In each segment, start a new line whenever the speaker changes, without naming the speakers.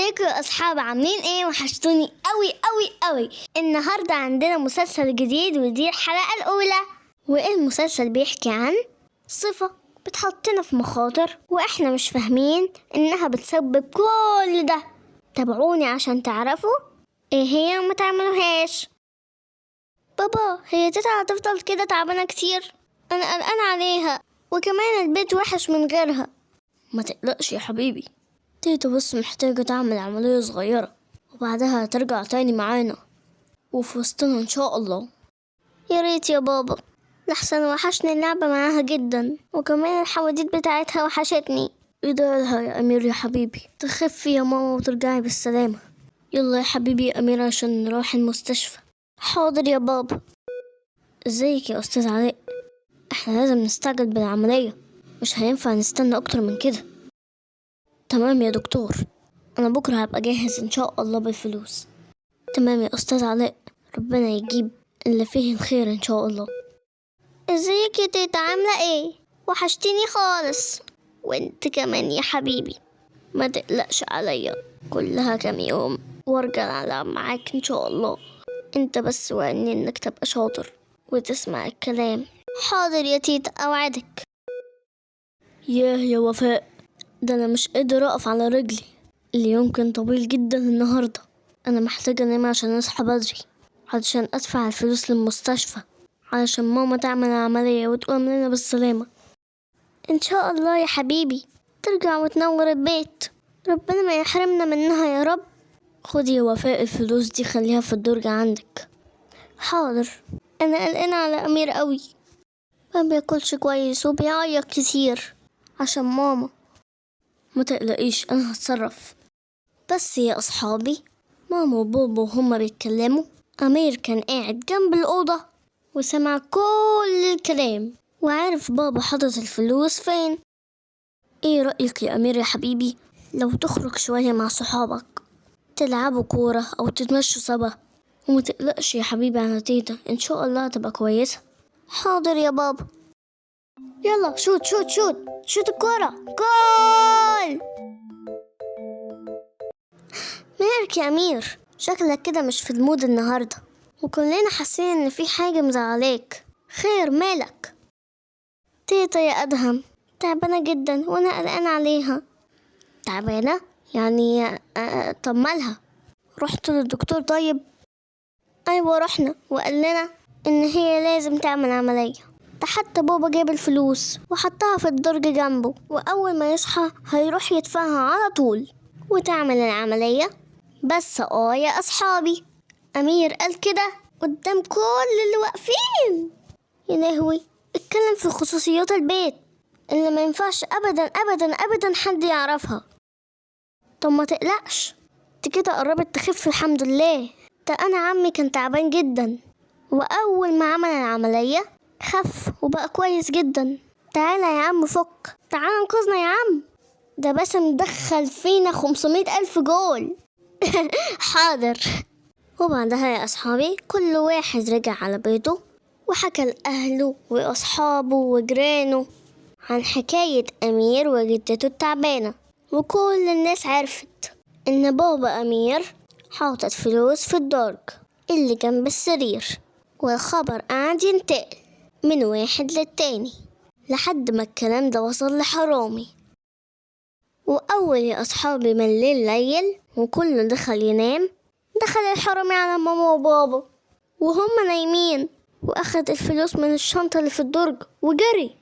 ازيكم يا اصحاب؟ عاملين ايه؟ وحشتوني قوي قوي قوي. النهارده عندنا مسلسل جديد ودي الحلقه الاولى. وايه المسلسل بيحكي عن صفه بتحطنا في مخاطر واحنا مش فاهمين انها بتسبب كل ده. تابعوني عشان تعرفوا ايه هي وما تعملوهاش. بابا، هي تيتا هتفضل كده تعبانه كتير؟ انا قلقان عليها، وكمان البيت وحش من غيرها.
ما تقلقش يا حبيبي، تيتا بس محتاجة تعمل عملية صغيرة وبعدها هترجع تاني معانا وفي وسطنا إن شاء الله.
يا ريت يا بابا، لحسن وحشني اللعبة معاها جدا، وكمان الحواديت بتاعتها وحشتني.
ادعي لها يا أمير يا حبيبي تخفي يا ماما وترجعي بالسلامة. يلا يا حبيبي يا أمير عشان نروح المستشفى.
حاضر يا بابا.
ازيك يا أستاذ علاء؟ احنا لازم نستعجل بالعملية، مش هينفع نستنى أكتر من كده. تمام يا دكتور، أنا بكرة هبقى جاهز إن شاء الله بالفلوس. تمام يا أستاذ علاء، ربنا يجيب اللي فيه الخير إن شاء الله.
ازيك يا تيتا؟ عاملة ايه؟ وحشتيني خالص. وانت كمان يا حبيبي.
ما تقلقش عليا، كلها كام يوم وارجع ألعب معاك إن شاء الله. انت بس وعني إنك تبقى شاطر وتسمع الكلام.
حاضر يا تيتا، أوعدك.
ياه يا وفاء، ده أنا مش قادر أقف على رجلي، اليوم كان طويل جدا النهاردة. أنا محتاجة أنام عشان أصحى بدري علشان أدفع الفلوس للمستشفى علشان ماما تعمل عملية وتقوم لنا بالسلامة.
إن شاء الله يا حبيبي ترجع وتنور البيت، ربنا ما يحرمنا منها يا رب.
خدي يا وفاء الفلوس دي خليها في الدرج عندك.
حاضر. أنا قلقانة على أمير قوي، ما بياكلش كويس وبيعيط كتير عشان ماما.
ما تقلقيش أنا هتصرف. بس يا أصحابي، ماما وبابا وهما بيتكلموا أمير كان قاعد جنب الأوضة وسمع كل الكلام وعارف بابا حاطط الفلوس فين. ايه رأيك يا أمير يا حبيبي لو تخرج شوية مع صحابك تلعبوا كورة أو تتمشوا سوا؟ وما تقلقش يا حبيبي على تيتا، إن شاء الله هتبقى كويسة.
حاضر يا بابا. يلا شوت شوت شوت شوت الكورة، جول! مالك يا أمير؟ شكلك كده مش في المود النهاردة، وكلنا حاسين إن في حاجة مزعلاك. خير مالك؟ تيتا يا أدهم تعبانة جدا وأنا قلقانة عليها.
تعبانة؟ يعني طب مالها؟ رحت للدكتور طيب؟
أيوة رحنا وقال لنا إن هي لازم تعمل عملية. ده حتى بابا جاب الفلوس وحطها في الدرج جنبه، وأول ما يصحى هيروح يدفعها على طول وتعمل العملية. بس يا أصحابي، أمير قال كده قدام كل اللي واقفين. يا لهوي، اتكلم في خصوصيات البيت اللي ما ينفعش أبدا أبدا أبدا حد يعرفها.
طب ما تقلقش، انت كده قربت تخف الحمد لله.
ده أنا عمي كان تعبان جدا، وأول ما عمل العملية خف وبقى كويس جدا. تعالى يا عم فك، تعالى انقذنا يا عم. ده بس مدخل فينا 500,000 جول. حاضر.
وبعدها يا أصحابي كل واحد رجع على بيته
وحكى لأهله وأصحابه وجيرانه عن حكاية أمير وجدته التعبانة، وكل الناس عرفت إن بابا أمير حاطط فلوس في الدرج اللي جنب السرير. والخبر قعد ينتقل من واحد للتاني لحد ما الكلام ده وصل لحرامي. وأول يا أصحابي ما الليل ليل وكله دخل ينام، دخل الحرامي على ماما وبابا وهم نايمين، وأخد الفلوس من الشنطة اللي في الدرج وجري.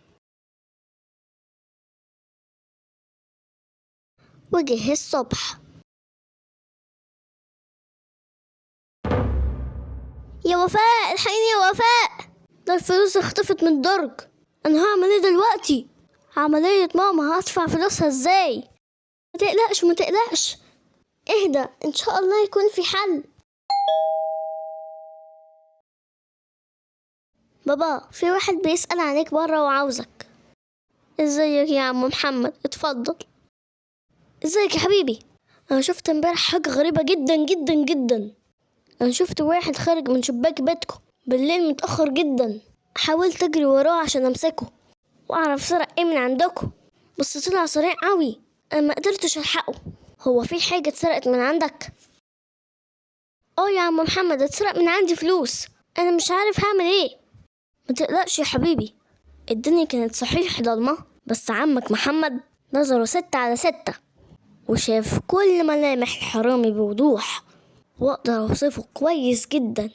وجه الصبح. يا وفاء الحقيني يا وفاء،
ده الفلوس اختفت من الدرج. أنا هعمل ايه دلوقتي؟ عملية ماما هدفع فلوسها ازاي؟
ما تقلقش ما تقلقش، اهدى إن شاء الله يكون في حل. بابا، في واحد بيسأل عليك بره وعاوزك.
ازيك يا عم محمد؟ اتفضل.
ازيك يا حبيبي؟
انا شفت امبارح حاجة غريبة جدا جدا جدا. انا شفت واحد خارج من شباك بيتكم بالليل متأخر جدا، حاولت اجري وراه عشان امسكه واعرف سرق ايه من عندكم، بس طلع سريع قوي انا ما قدرتش الحقه.
هو في حاجة اتسرقت من عندك؟ يا عم محمد، اتسرق من عندي فلوس، انا مش عارف هعمل ايه.
ما تقلقش يا حبيبي، الدنيا كانت صحيح ضلمة، بس عمك محمد نظره 6/6 وشاف كل ملامح الحرامي بوضوح، واقدر اوصفه كويس جدا.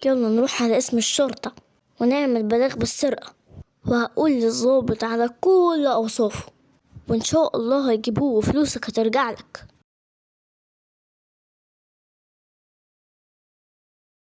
يلا نروح على اسم الشرطة ونعمل بلاغ بالسرقة، وهقول للضابط على كل اوصافه، وان شاء الله هيجيبوه وفلوسك هترجع لك.